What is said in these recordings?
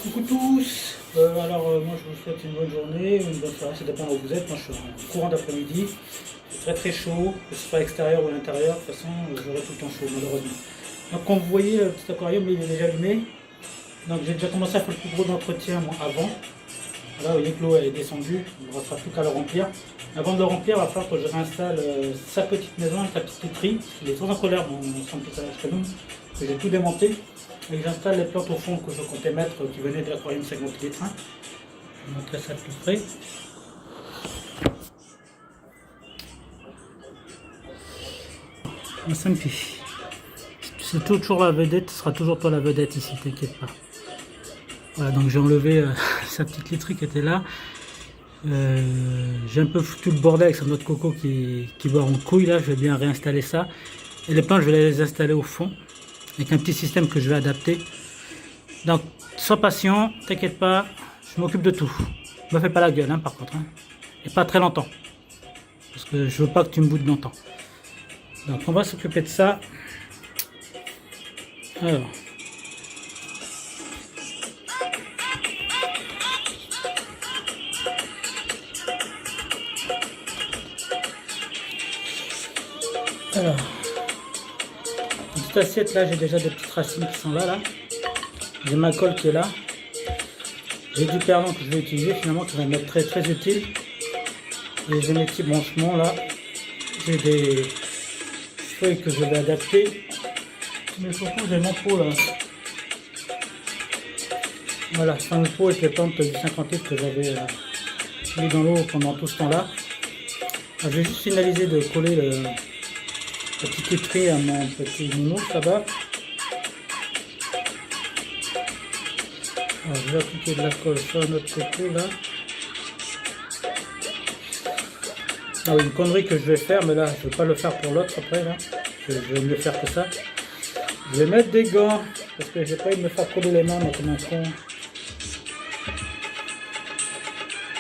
Coucou tous, moi je vous souhaite une bonne journée, une bonne soirée, ça dépend où vous êtes. Moi je suis en courant d'après-midi, c'est très très chaud, que ce soit à l'extérieur ou à l'intérieur, de toute façon j'aurai tout le temps chaud malheureusement. Donc comme vous voyez le petit aquarium il est déjà allumé, donc j'ai déjà commencé à faire le plus gros d'entretien moi avant. Là vous voyez que l'eau est descendue, il ne restera plus qu'à le remplir. Avant de le remplir, il va falloir que je réinstalle sa petite maison avec la petite literie, il est très en colère mon centre de nous, que j'ai tout démonté. Et j'installe les plantes au fond que je comptais mettre qui venaient de l'aquarium 50 litres. Je vais montrer ça de plus près. Sampi. C'est toujours la vedette, ce sera toujours toi la vedette ici, t'inquiète pas. Voilà, donc j'ai enlevé sa petite literie qui était là. J'ai un peu foutu le bordel avec sa noix de coco qui va en couille là, je vais bien réinstaller ça. Et les plantes, je vais les installer au fond, avec un petit système que je vais adapter. Donc, sois patient, t'inquiète pas, je m'occupe de tout. Me fais pas la gueule, hein, par contre. Hein. Et pas très longtemps. Parce que je veux pas que tu me boudes longtemps. Donc, on va s'occuper de ça. Alors. Alors. Dans cette assiette là, j'ai déjà des petites racines qui sont là. J'ai ma colle qui est là. J'ai du perlant que je vais utiliser finalement, qui va m'être très très utile. Et j'ai mes petits branchements là. J'ai des feuilles que je vais adapter. Mais surtout j'ai mon pot là. Voilà, c'est un pot avec les plantes du 50 litres que j'avais mis dans l'eau pendant tout ce temps là. Je vais juste finaliser de coller la petite literie à mon petit nounours là-bas. Alors, je vais appliquer de la colle sur notre coco là. Ah oui, une connerie que je vais faire, mais là je ne vais pas le faire pour l'autre après là. Je vais mieux faire que ça. Je vais mettre des gants parce que j'ai pas envie de me faire coller les mains comme un con.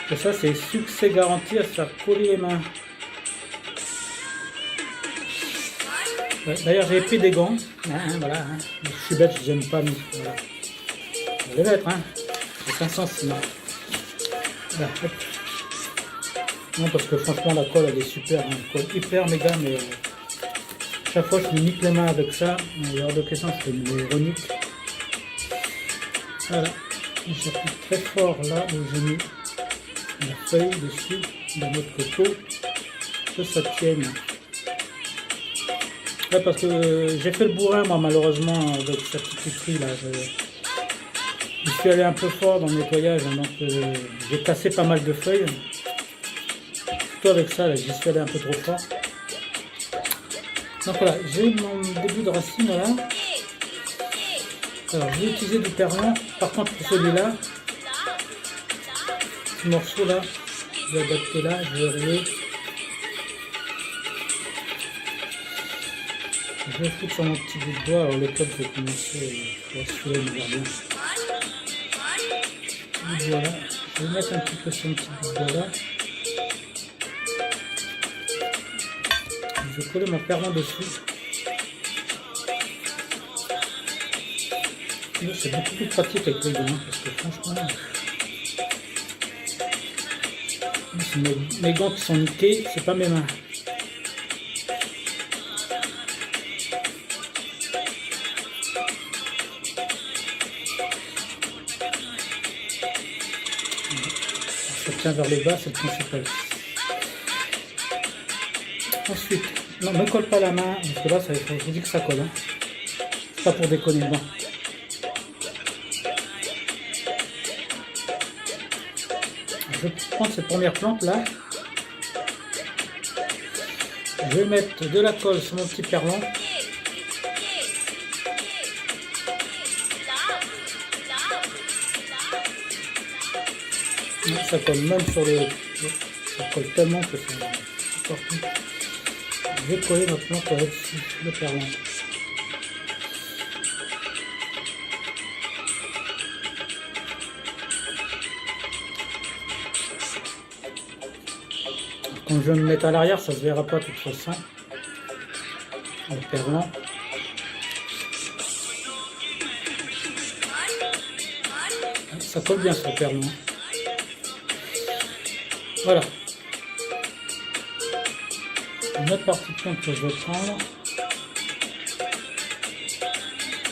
Et ça c'est succès garanti à se faire coller les mains. Ouais, d'ailleurs j'ai pris des gants. Voilà, hein. Je suis bête, j'aime pas. Voilà. Je vais les mettre, hein. C'est 500 sinon. Voilà, hop. Non, parce que franchement, la colle elle est super. Hein. Une colle hyper méga, mais chaque fois je me nique les mains avec ça. Il y a hors de question, je fais une ironique. Voilà. J'appuie très fort là où j'ai mis la feuille dessus de notre coco. Que ça tienne. Ouais, parce que j'ai fait le bourrin, moi, malheureusement, avec cette petite literie là. Je suis allé un peu fort dans le nettoyage, hein, donc j'ai cassé pas mal de feuilles. Surtout avec ça, là, j'y suis allé un peu trop fort. Donc voilà, j'ai mon début de racine là. Alors, je vais utiliser du perlant. Par contre, pour celui-là, ce morceau là, je vais adapter là, je vais relier. Je vais foutre sur mon petit bout de bois. Alors, le top, je vais commencer à celui-là, il me va bien. Voilà, je vais mettre un petit peu sur un petit bout de bois là. Je vais coller mon perlant dessus. C'est beaucoup plus pratique avec les gants, parce que franchement, mes gants qui sont niqués, c'est pas mes mains. Ça tient vers le bas, c'est le principal. Ensuite, non, ne colle pas la main, parce que là, je vous dis que ça colle. Hein. C'est pas pour déconner, non. Je vais prendre cette première plante là. Je vais mettre de la colle sur mon petit perlant. Ça colle même sur le... Ça colle tellement que c'est partout. Je vais coller notre plante avec le perlant. Quand je vais me mettre à l'arrière, ça se verra pas de toute façon. Le perlant. Ça colle bien sur le pernon. Voilà. Une autre partie de plante que je vais prendre.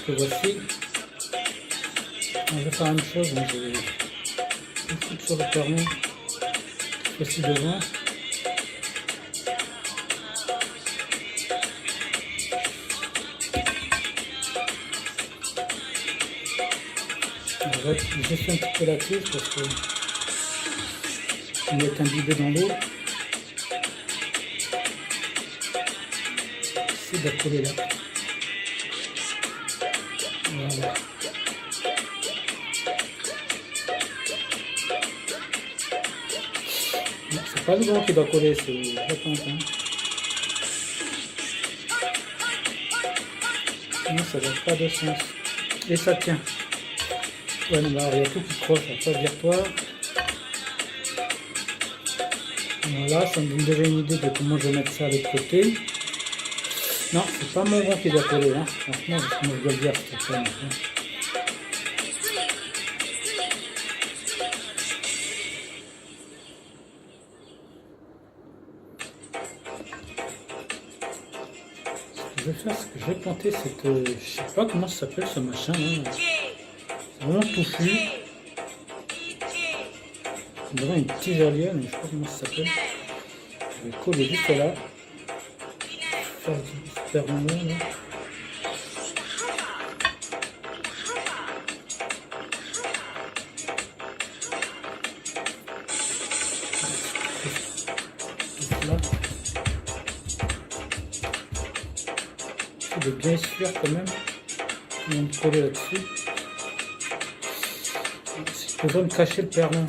Que voici. Je vais faire la même chose. Donc je vais le foutre sur le pernon. Aussi devant. Je fais un petit peu la touche parce que il est imbibé dans l'eau. C'est d'accoler là. Voilà. C'est pas le gros qui doit coller, c'est la plante. Hein. Non, ça n'a pas de sens. Et ça tient. Ouais, non, bah, il y a tout qui croche, ça vire-toi. Voilà, ça me donne déjà une idée de comment je vais mettre ça de l'autre côté. Non, c'est pas mon rond qui doit coller, hein. Franchement, je dois le dire, c'est ça. Ce que je vais faire, c'est que je vais planter cette... je sais pas comment ça s'appelle ce machin, là. C'est vraiment touffu. On dirait une tigelière, mais je sais pas comment ça s'appelle. Je vais coller juste là. Faire du super long là. Là. Il est bien sûr quand même. On va coller là-dessus. Je vais me cacher le pernon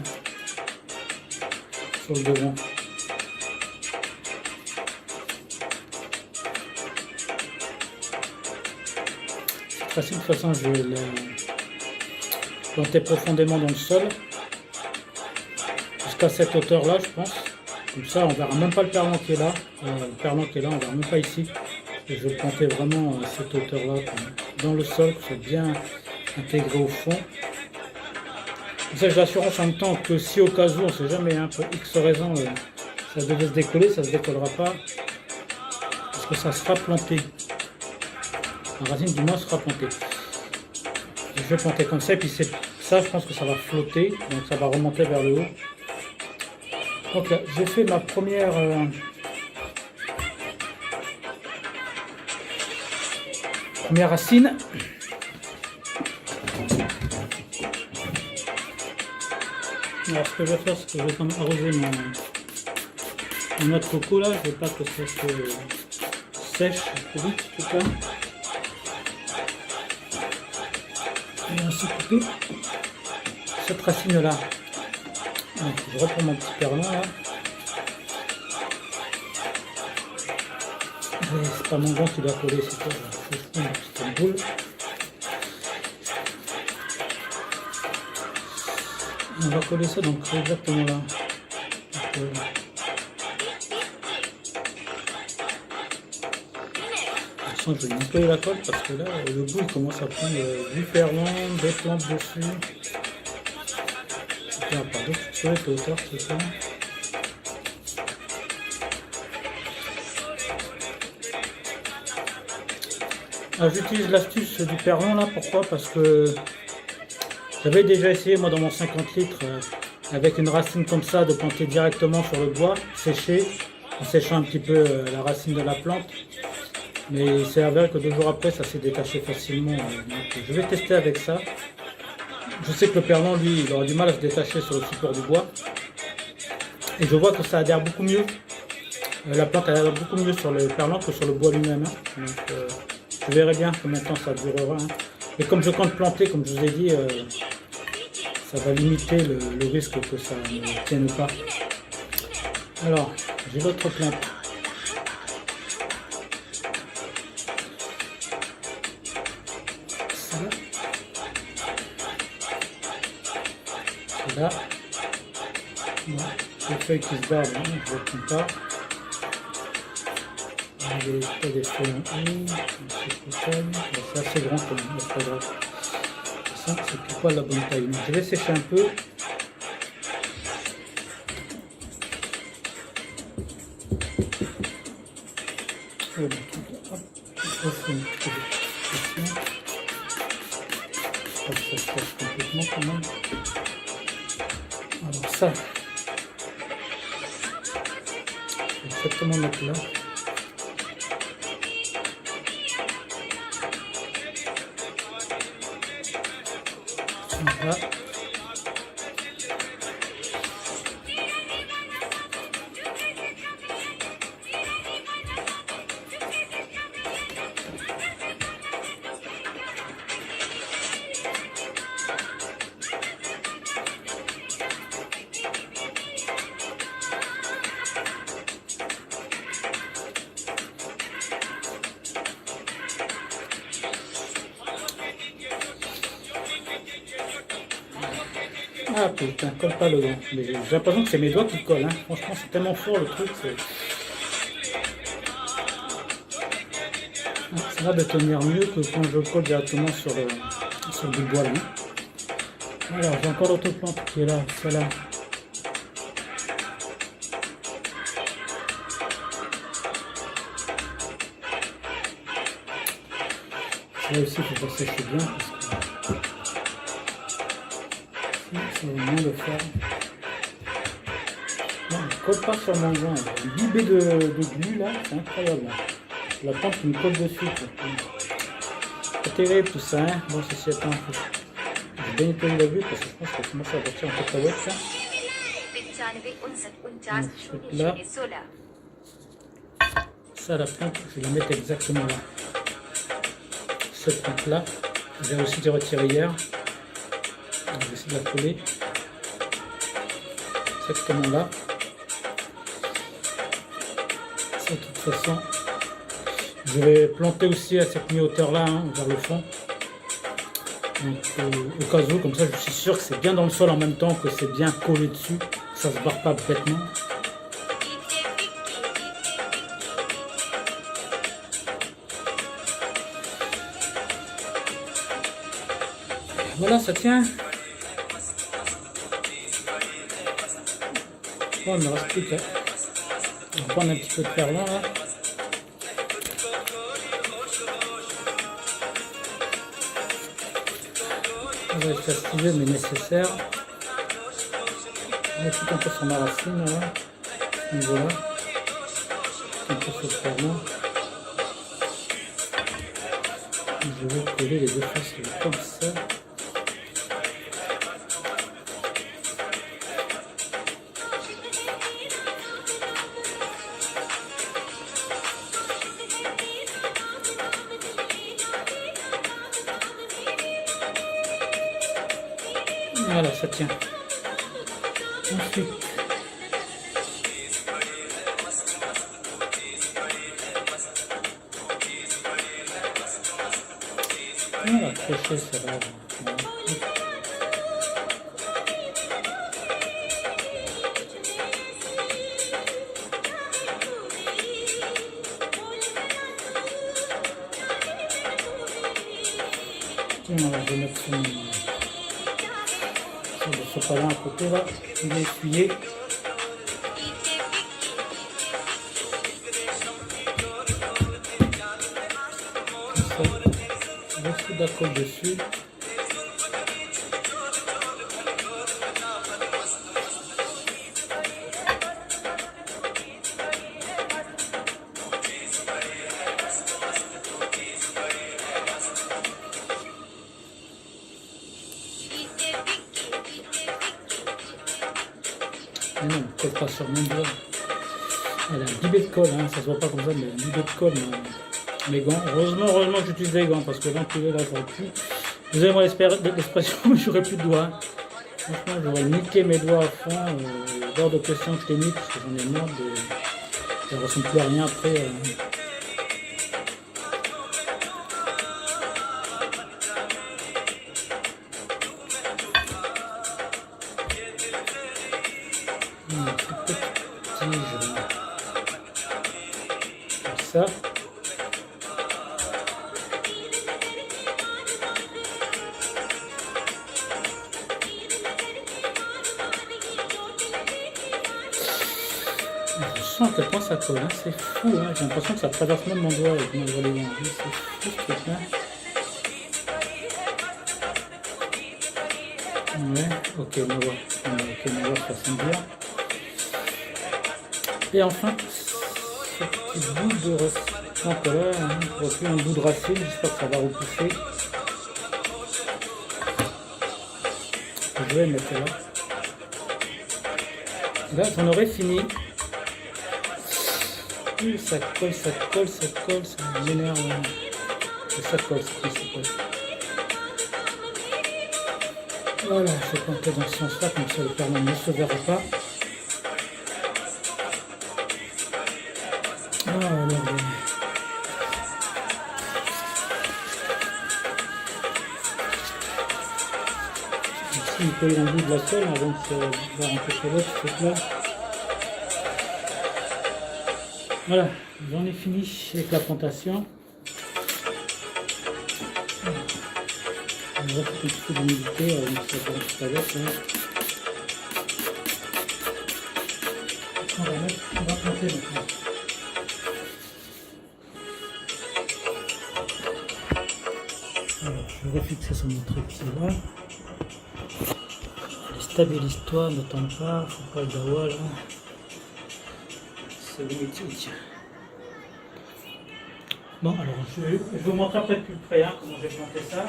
sur le devant. C'est facile, de toute façon je vais le planter profondément dans le sol jusqu'à cette hauteur là, je pense. Comme ça on verra même pas le pernon qui est là. Le pernon qui est là, on verra même pas ici. Et je vais le planter vraiment à cette hauteur là dans le sol, pour que c'est bien intégré au fond. Ça, j'ai l'assurance en même temps que si au cas où, on ne sait jamais, hein, pour X raison, ça devait se décoller, ça ne se décollera pas, parce que ça sera planté. La racine du moins sera plantée. Je vais planter comme ça, et puis ça, je pense que ça va flotter, donc ça va remonter vers le haut. Donc là, j'ai fait ma première... première racine. Alors ce que je vais faire, c'est que je vais quand même arroser mon noix de coco là, je ne veux pas que ça se sèche trop vite en tout cas. Et on va couper cette racine là. Donc, je reprends mon petit perlon là. C'est pas mon gant qui doit coller, c'est quoi, je prends une petite boule. On va coller ça donc exactement là. Donc, de toute façon, je vais nettoyer la colle parce que là, le bout il commence à prendre du perlon, des plantes dessus. Pardon, sur les hauteurs, c'est ça. J'utilise l'astuce du perlon là, pourquoi? Parce que j'avais déjà essayé moi dans mon 50 litres avec une racine comme ça de planter directement sur le bois, séché, en séchant un petit peu la racine de la plante. Mais il s'est avéré que 2 jours après ça s'est détaché facilement. Donc je vais tester avec ça. Je sais que le perlon lui il aura du mal à se détacher sur le support du bois. Et je vois que ça adhère beaucoup mieux. La plante adhère beaucoup mieux sur le perlon que sur le bois lui-même. Hein. Donc je verrai bien combien de temps ça durera. Hein. Et comme je compte planter, comme je vous ai dit, ça va limiter le risque que ça ne tienne pas. Alors, j'ai l'autre plante. Là, les feuilles qui se barrent, je ne les prends pas. Des feuilles en haut, c'est assez grand quand même, c'est pas grave. Ça, c'est tout pas la bonne taille. Donc, je vais sécher un peu. Hop, je fais une petite vérification. Ça se cache complètement quand même. Alors ça, je vais exactement mettre là. Voilà. Ah putain, colle pas le gant. Mais j'ai l'impression que c'est mes doigts qui collent. Hein. Franchement, c'est tellement fort le truc. Ça va de tenir mieux que quand je colle directement sur du bois là. Alors, j'ai encore l'autre plante qui est là, celle-là. Là aussi, il faut pas sécher bien parce que c'est vraiment de faire. Non, je colle pas sur mon gant. Il y a une bibée de glu là, c'est incroyable. La plante qui me colle dessus. C'est terrible tout ça. Hein. Bon, ceci étant, j'ai bien nettoyé la vue parce que je pense que ça commence à partir en cacahuète ça. Ensuite là, ça la plante, je vais la mettre exactement là. Cette plante là, j'ai aussi des retiré hier. Je vais essayer de la coller exactement là. Ça, de toute façon, je vais planter aussi à cette mi-hauteur là, hein, vers le fond. Donc, au cas où, comme ça, je suis sûr que c'est bien dans le sol en même temps, que c'est bien collé dessus, que ça se barre pas bêtement. Voilà, ça tient. Bon, il me reste plus qu'à prendre un petit peu de perlin là. On va être fastidieux mais nécessaire. On va tout un peu sur ma racine là. À ce niveau-là. Un peu sur le perlin. Je vais coller les deux faces comme ça. Voilà, ça tient. Ensuite, voilà, accrocher ça va. Voilà. Tiens, je vais mettre ce palin à côté là, je vais essuyer. Comme ça, je vais foutre la colle dessus. Non, colle pas sur mon doigt. Elle a un bibet de colle, hein, ça se voit pas comme ça, mais un bibet de colle. Mes gants. Heureusement que j'utilise des gants parce que l'enculé là, j'aurais pu. Vous avez moi l'expression, j'aurais plus de doigts. Franchement, j'aurais niqué mes doigts à fond. Hors de question que je les nique parce que j'en ai marre de. Ça ne ressemble plus à rien après. Comme ça. sens à quel point ça colle, hein. C'est fou, hein. J'ai l'impression que ça traverse même mon doigt avec mon doigt les mains. C'est fou ce truc-là. Ouais, ok, on va voir. Ok, on va voir, ça sent bien. Et enfin, ce petit bout de racine. Donc là, on voit plus un bout de racine, j'espère que ça va repousser. Je vais le mettre là. Là, j'en aurais fini. Ça colle, ça colle, ça colle, ça m'énerve. Ça colle, ça colle. Voilà, je vais planter dans ce sens-là, comme ça le permanent ne se verra pas. Voilà. Ici, il colle un bout de la colle avant de se voir un peu sur l'autre, ce truc-là. Voilà, j'en ai fini avec la plantation. On va faire un petit peu d'humidité, donc ça va tout à l'heure. On va planter maintenant. Alors, je vais fixer sur mon trépied là. Stabilise-toi, ne t'en pas, faut pas le dawa là. C'est le métier, tiens. Bon, alors je vais vous montrer après de plus près hein, comment j'ai planté ça.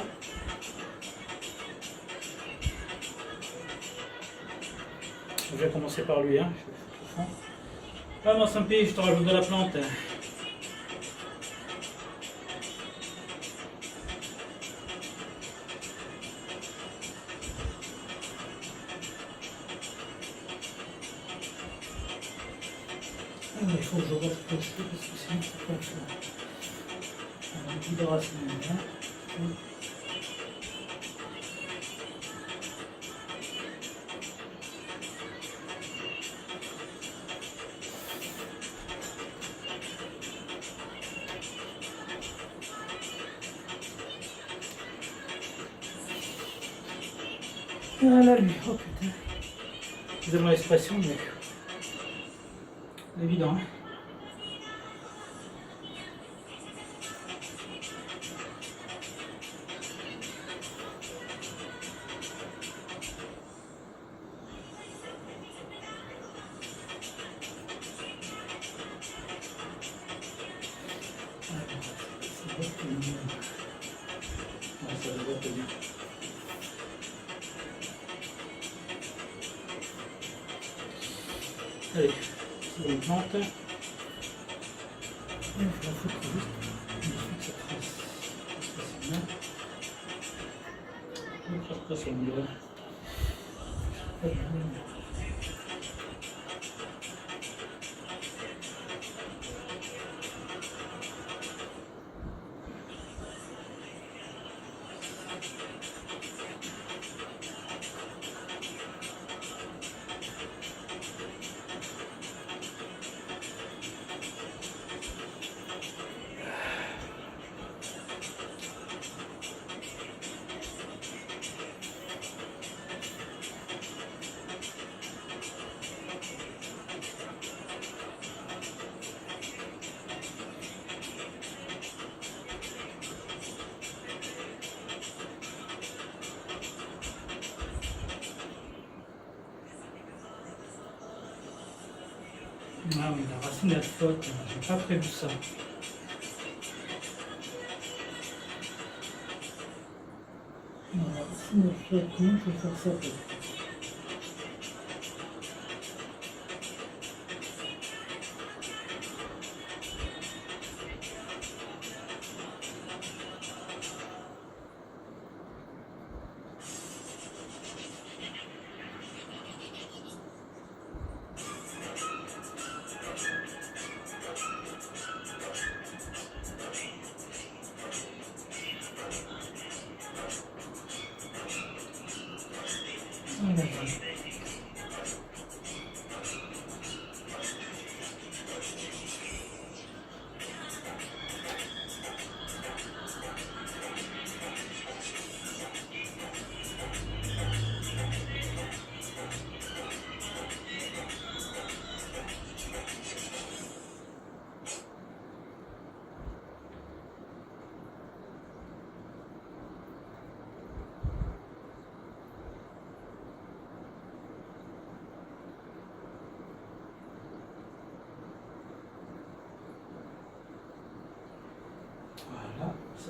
Je vais commencer par lui, hein. Je fais ah, mon Sampi, je te rajoute de la plante. Il faut que je vois ce que je fais parce que sinon c'est pas ça. On a beaucoup de racines. Hein. Voilà lui, oh putain. Excusez-moi l'expression, mais évident. Hein. Allez, c'est une plante. Il faut la foutre juste en dessous de cette trace. Parce que c'est bien. Je vais faire pression, on dirait. Ah oui, la racine elle flotte, j'ai pas prévu ça. Non, la racine elle flotte, comment je vais faire ça peut-être?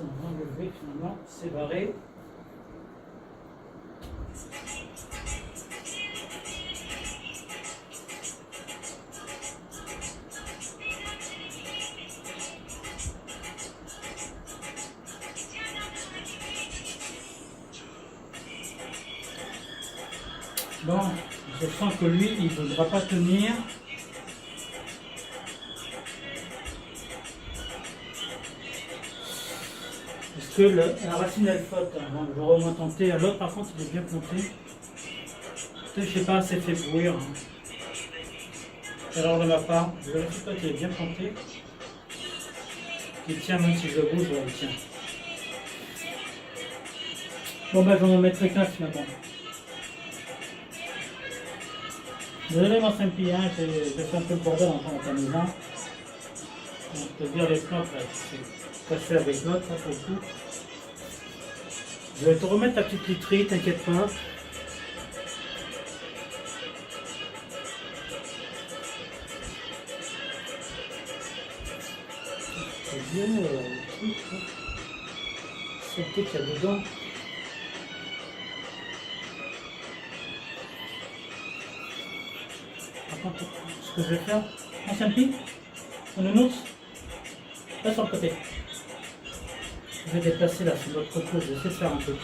on va enlever finalement, c'est barré. Bon, je sens que lui, il ne voudra pas tenir. Parce que la racine elle flotte, hein. J'aurais au moins tenté. L'autre par contre il est bien planté. Peut-être je sais pas, c'est fait bouillir. Hein. Alors de ma part, je vérifie pas qu'il est bien planté. Il tient même si je le bouge, il tient. Bon ben je vais en mettre qu'un finalement. Désolé mon Saint-Pierre, hein, j'ai fait un peu le bordel en train de maison. Je peux dire les plantes là, c'est ce que je fais avec l'autre là pour le coup. Je vais te remettre ta petite literie, t'inquiète pas. C'est bien le truc là. C'est le qu'il y a dedans. Par contre, ce que je vais faire, mon Saint-Pierre, mon nounours, là sur le côté. Je vais déplacer là sur l'autre côté, je vais essayer de faire un peu.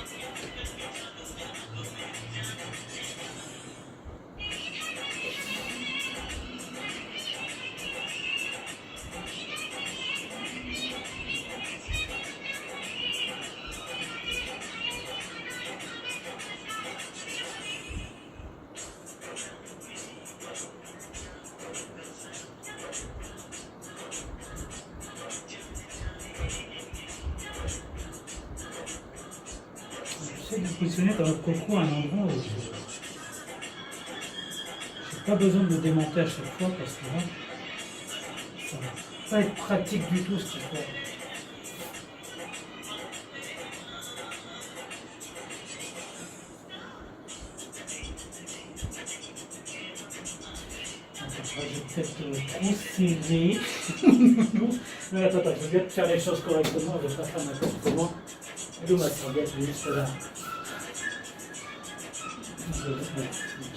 J'essaie de positionner dans notre coco à un endroit où je n'ai pas besoin de le démonter à chaque fois parce que là, ça va pas être pratique du tout ce qu'il faut. Je vais peut-être trop serré. Mais attends, je vais te faire les choses correctement, je vais pas faire n'importe comment. Et d'où ma serviette, juste là.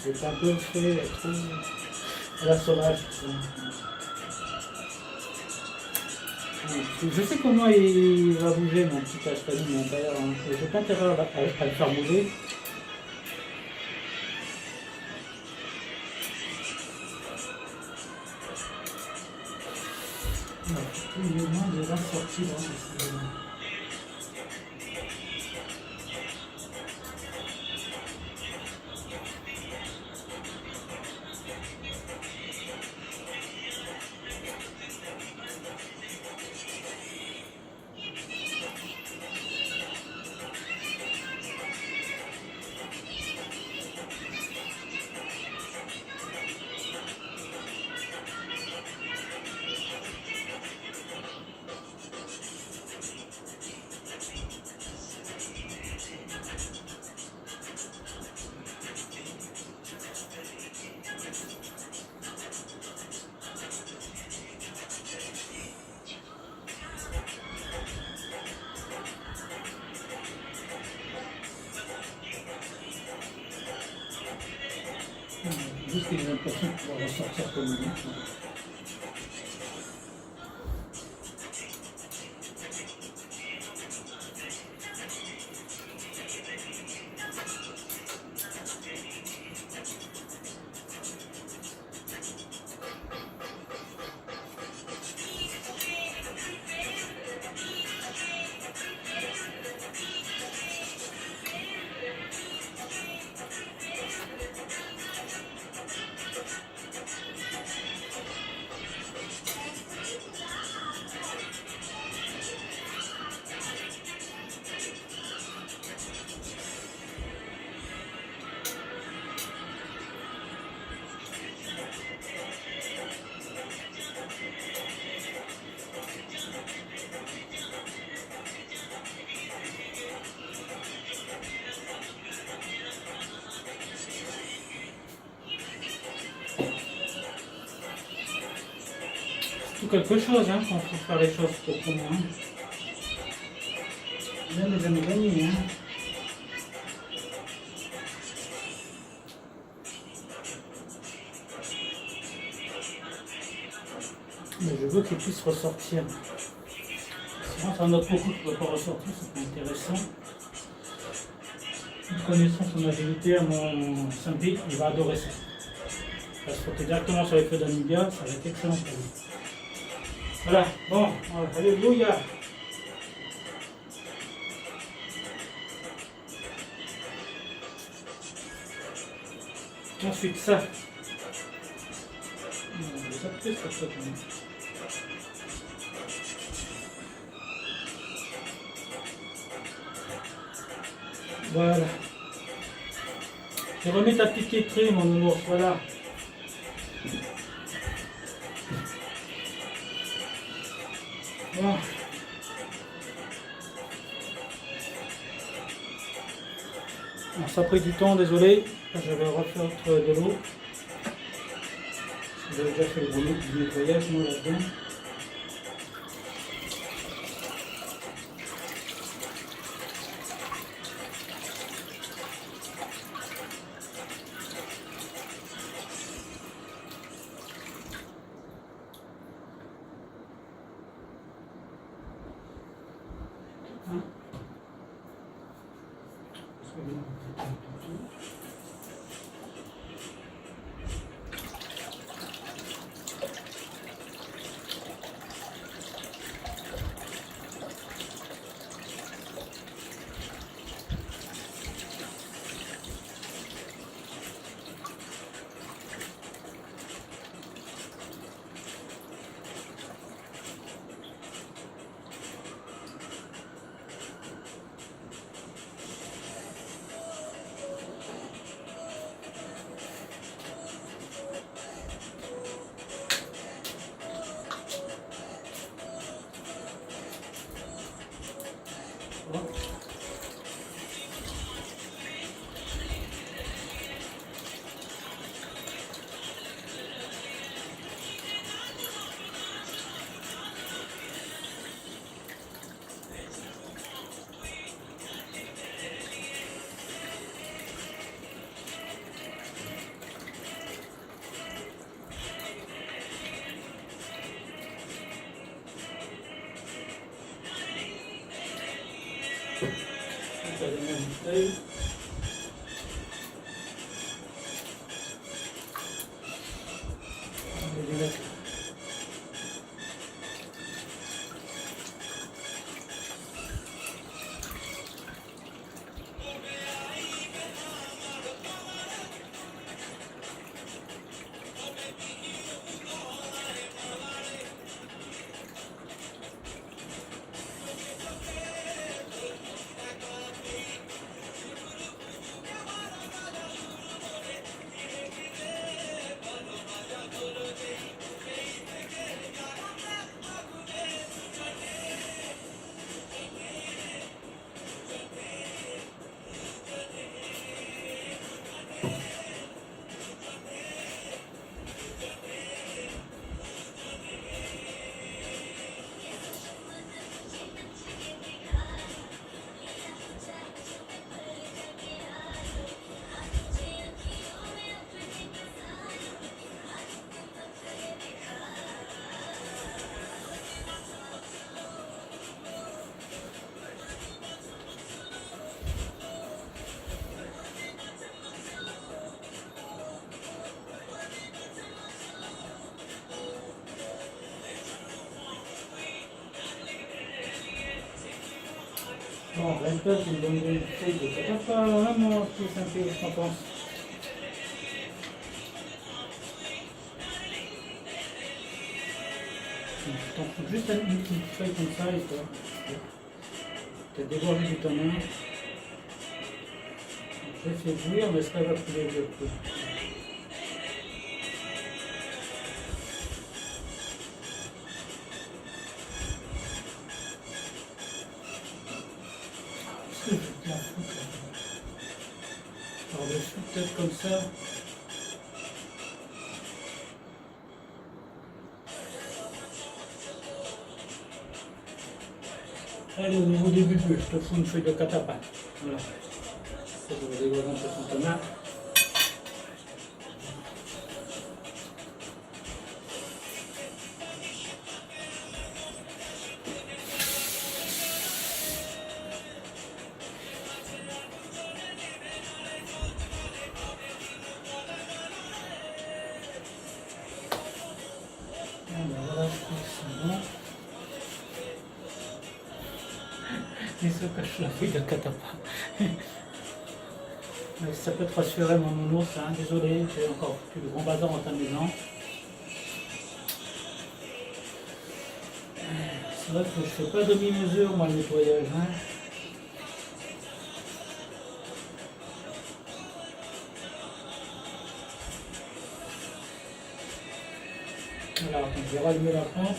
J'ai pas un peu fait trop à la sauvage. Je sais comment il va bouger mon petit castagne à l'intérieur. Hein. J'ai pas intérêt à le faire bouger. Il est moins déjà sorti là. Juste que j'ai l'impression de pouvoir ressortir comme lui. C'est quelque chose hein, quand il faut faire les choses proprement. Là, les amis, gagner, hein. Mais je veux qu'il puisse ressortir. Sinon, ça note beaucoup qui ne peut pas ressortir, c'est pas intéressant. Connaissant son agilité à mon Saint-Pi, il va adorer ça. Il va se frotter directement sur les feux d'Anubia, ça va être excellent pour lui. Voilà, bon, alléluia. Ensuite ça. Ça peut être ça quand même. Voilà. Je remets ta petite quêterie, mon nounours, voilà. Bon. Alors, ça a pris du temps, désolé. Je vais refaire de l'eau. J'ai déjà fait le boulot du nettoyage, moi, là-dedans. Bon, Renton, c'est une bonne feuille. C'est pas vraiment tout simple, je pense. T'en fous juste une petite feuille comme ça et toi. T'as dégorgé du tonnerre. Je fais bouillir, mais ça va couler le coup. Par-dessus, peut-être comme ça. Allez, au niveau des bulbes, je te fous une feuille de catapin. Voilà. Ça, je vais dégoûter un peu ton tomate. Voilà, je crois que c'est bon. Et ça cache la feuille de catapin. Mais ça peut te rassurer mon nounours, hein. Désolé, j'ai encore plus de grands bazar en t'amusant. C'est vrai que je fais pas demi-mesure moi le nettoyage. Hein. Voilà, donc je vais rallumer la pompe.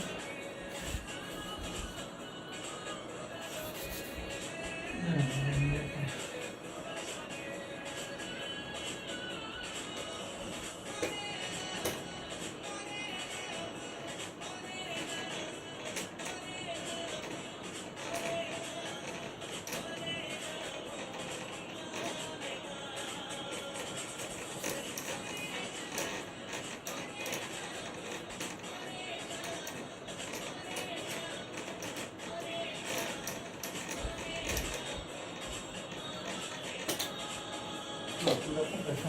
La pompe elle fait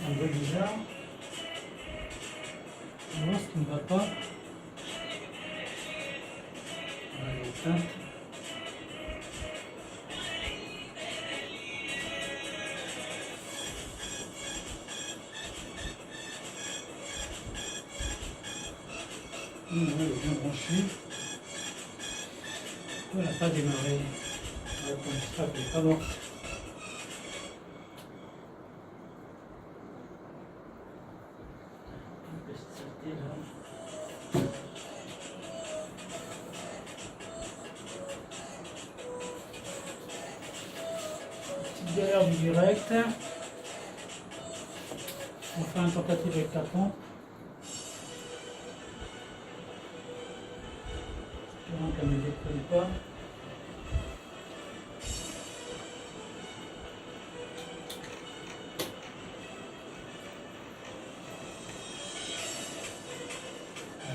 un peu bizarre. On va voir ce qui ne va pas. Voilà, elle est éteinte. Elle est bien branchée. Elle n'a pas démarré. La pompe elle n'est pas morte. Petite galère du direct. On fait une tentative avec la pompe. Espérons qu'elle ne déprime pas.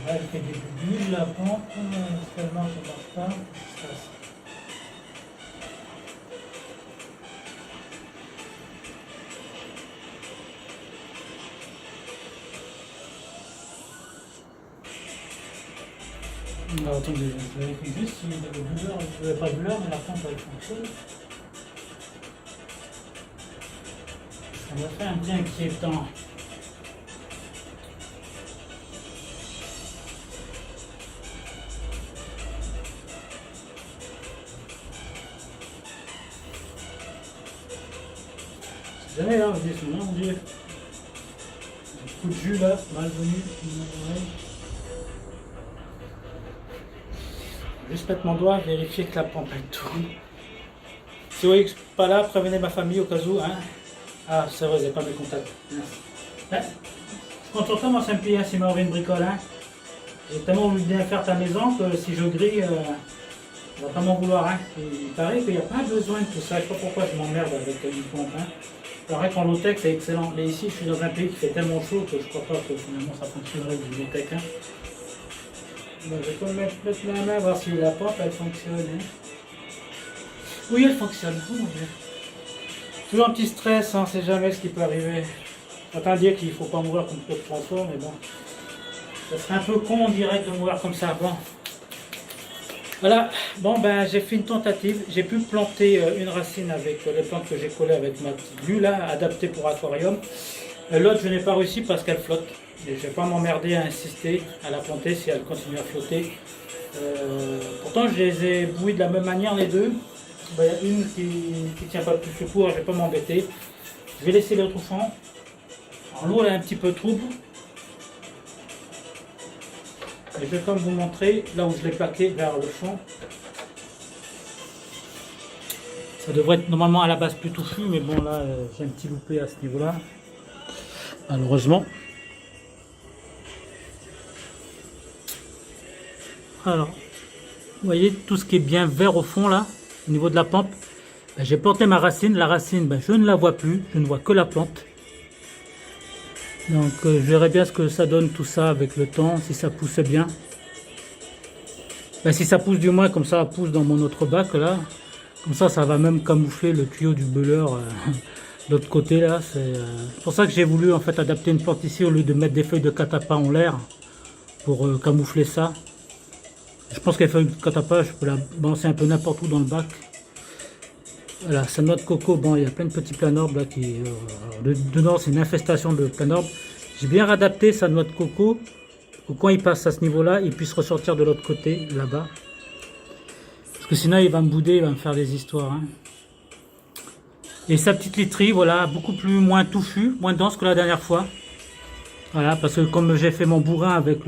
Là, elle fait des bulles, la pompe, tellement ça ne marche pas. Alors, attendez, je vérifie juste s'il y avait de l'heure, il n'y avait pas de l'heure, mais la pompe elle fonctionne. Ça me fait un peu inquiétant. Si jamais là, je dis, mon Dieu, un coup de jus là, malvenu, juste mettre mon doigt, vérifier que la pompe elle tourne. Si vous voyez que je ne suis pas là, prévenez ma famille au cas où. Hein. Ah, c'est vrai, vous n'avez pas mes contacts. Ouais. Je compte sur toi, mon Saint-Pierre, hein, s'il m'a envoyé une bricole. Hein. J'ai tellement voulu bien faire ta maison que si je grille, on va pas m'en vouloir. Hein. Il paraît qu'il n'y a pas besoin de tout ça. Je ne sais pas pourquoi je m'emmerde avec une pompe. Hein. Il paraît qu'en low-tech, c'est excellent. Mais ici, je suis dans un pays qui fait tellement chaud que je ne crois pas que finalement ça fonctionnerait du low-tech. Hein. Bon, je vais quand même mettre la main, voir si la pompe elle fonctionne. Hein. Oui, elle fonctionne. Oh mon Dieu. Toujours un petit stress, hein, c'est jamais ce qui peut arriver. J'entends dire qu'il ne faut pas mourir comme Claude François, mais bon. Ça serait un peu con, on dirait, de mourir comme ça. Bon. Voilà, bon ben j'ai fait une tentative. J'ai pu planter une racine avec les plantes que j'ai collées avec ma petite glu là, adaptée pour aquarium. L'autre, je n'ai pas réussi parce qu'elle flotte. Et je ne vais pas m'emmerder à insister à la planter si elle continue à flotter. Pourtant, je les ai bouillis de la même manière les deux. Ben, il y a une qui ne tient pas plus secours, je ne vais pas m'embêter. Je vais laisser l'autre au fond. Alors, l'eau elle est un petit peu trouble. Et je vais quand même vous montrer là où je l'ai plaqué vers le fond. Ça devrait être normalement à la base plus touffu, mais bon là j'ai un petit loupé à ce niveau-là. Malheureusement. Alors, Vous voyez tout ce qui est bien vert au fond là, au niveau de la plante. Ben, j'ai planté ma racine. La racine, ben, je ne la vois plus. Je ne vois que la plante. Donc je verrai bien ce que ça donne tout ça avec le temps, si ça pousse bien. Ben, si ça pousse du moins comme ça pousse dans mon autre bac là. Comme ça va même camoufler le tuyau du beurre de l'autre côté là. C'est pour ça que j'ai voulu en fait adapter une plante ici au lieu de mettre des feuilles de catapa en l'air pour camoufler ça. Je pense que les feuilles de catapa, je peux la balancer un peu n'importe où dans le bac. Voilà, sa noix de coco, bon, il y a plein de petits planorbes là qui. Dedans, c'est une infestation de planorbes. J'ai bien réadapté sa noix de coco pour quand il passe à ce niveau-là, il puisse ressortir de l'autre côté, là-bas. Parce que sinon, il va me bouder, il va me faire des histoires. Hein. Et sa petite literie, voilà, beaucoup moins touffue, moins dense que la dernière fois. Voilà, parce que comme j'ai fait mon bourrin avec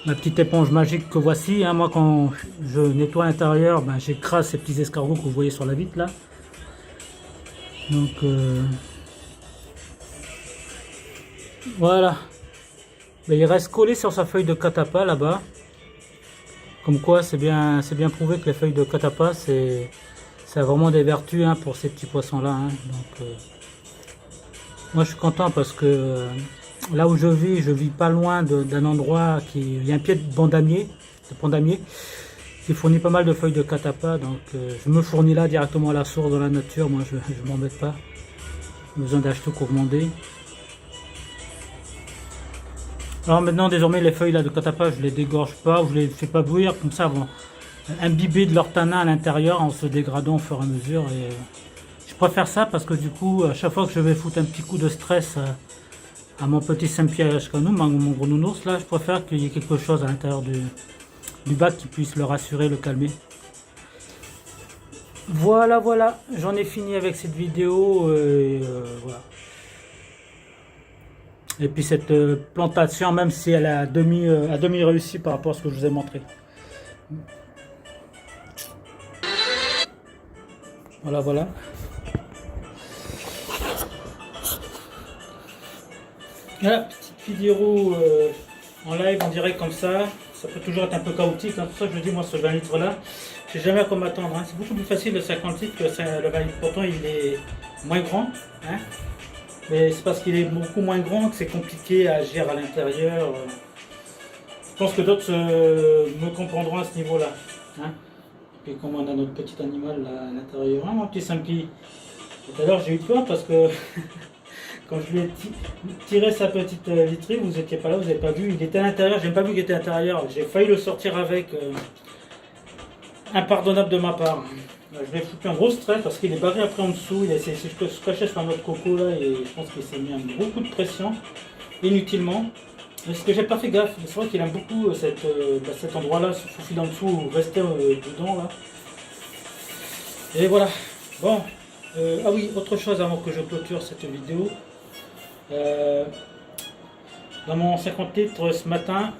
ma petite éponge magique que voici, hein, moi quand je nettoie l'intérieur, ben, j'écrase ces petits escargots que vous voyez sur la vitre là. Donc voilà. Ben, il reste collé sur sa feuille de catapa là-bas. Comme quoi c'est bien prouvé que les feuilles de catapa ça a vraiment des vertus hein, pour ces petits poissons là. Hein. Donc moi je suis content parce que là où je vis pas loin d'un endroit il y a un pied de bandamier, qui fournit pas mal de feuilles de catapa, donc je me fournis là directement à la source dans la nature, moi je m'embête pas, besoin d'acheter ou commander. Alors maintenant désormais les feuilles là de catapa je les dégorge pas, ou je les fais pas bouillir, comme ça vont imbiber de leur tanin à l'intérieur en se dégradant au fur et à mesure. Et je préfère ça parce que du coup à chaque fois que je vais foutre un petit coup de stress à mon petit Saint-Pierre Ashkanou, mon gros nounours là, je préfère qu'il y ait quelque chose à l'intérieur du bac qui puisse le rassurer, le calmer. Voilà, j'en ai fini avec cette vidéo. Voilà. Et puis cette plantation, même si elle est à demi réussie par rapport à ce que je vous ai montré. Voilà. Voilà, petite vidéo en live, en direct comme ça peut toujours être un peu chaotique, hein. Pour ça que je dis moi ce 20 litres là, je sais jamais à quoi m'attendre, hein. C'est beaucoup plus facile le 50 litres que le 20 litres, pourtant il est moins grand, hein. Mais c'est parce qu'il est beaucoup moins grand que c'est compliqué à agir à l'intérieur. Je pense que d'autres me comprendront à ce niveau là, hein. Et comme on a notre petit animal là, à l'intérieur, hein, mon petit Sampi. Tout à l'heure j'ai eu peur parce que quand je lui ai tiré sa petite literie, vous n'étiez pas là, vous n'avez pas vu, il était à l'intérieur, j'ai même pas vu qu'il était à l'intérieur, j'ai failli le sortir avec, impardonnable de ma part. Je lui ai foutu un gros stress parce qu'il est barré après en dessous, il a essayé de se cacher sur un autre coco là et je pense qu'il s'est mis un gros coup de pression, inutilement. Mais ce que j'ai pas fait gaffe, c'est vrai qu'il aime beaucoup cet endroit là, se faufiler en dessous ou rester dedans là. Et voilà, bon, ah oui, autre chose avant que je clôture cette vidéo. Dans mon 50 litres ce matin,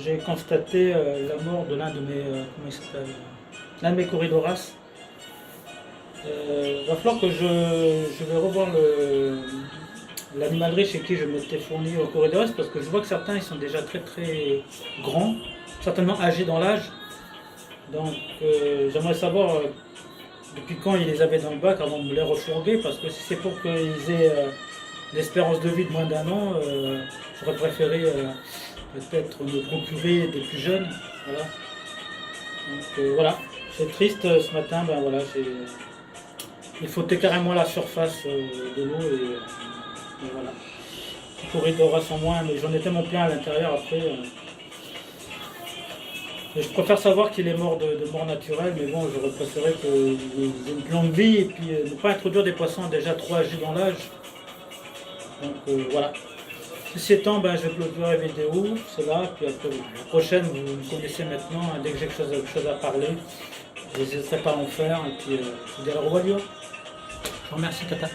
j'ai constaté la mort de l'un de mes l'un de mes Corydoras. Va falloir que je vais revoir l'animalerie chez qui je m'étais fourni au Corydoras parce que je vois que certains ils sont déjà très grands, certainement âgés dans l'âge. Donc j'aimerais savoir depuis quand ils les avaient dans le bac avant de me les refourguer, parce que si c'est pour qu'ils aient l'espérance de vie de moins d'1 an, j'aurais préféré peut-être me procurer des plus jeunes. Voilà. Donc voilà, c'est triste ce matin, ben voilà, il frottait carrément la surface de l'eau et voilà. Les Corydoras sont moins, mais j'en ai tellement plein à l'intérieur après. Je préfère savoir qu'il est mort de mort naturelle, mais bon, j'aurais préféré qu'il ait une longue vie et puis ne pas introduire des poissons déjà trop âgés dans l'âge. Donc voilà. Ceci étant, ben, je vais clôturer la vidéo, c'est là, puis après la prochaine, vous me connaissez maintenant, hein, dès que j'ai quelque chose à parler, je n'hésiterai pas à en faire, et puis je vous dirai au revoir. Je vous remercie, Tata.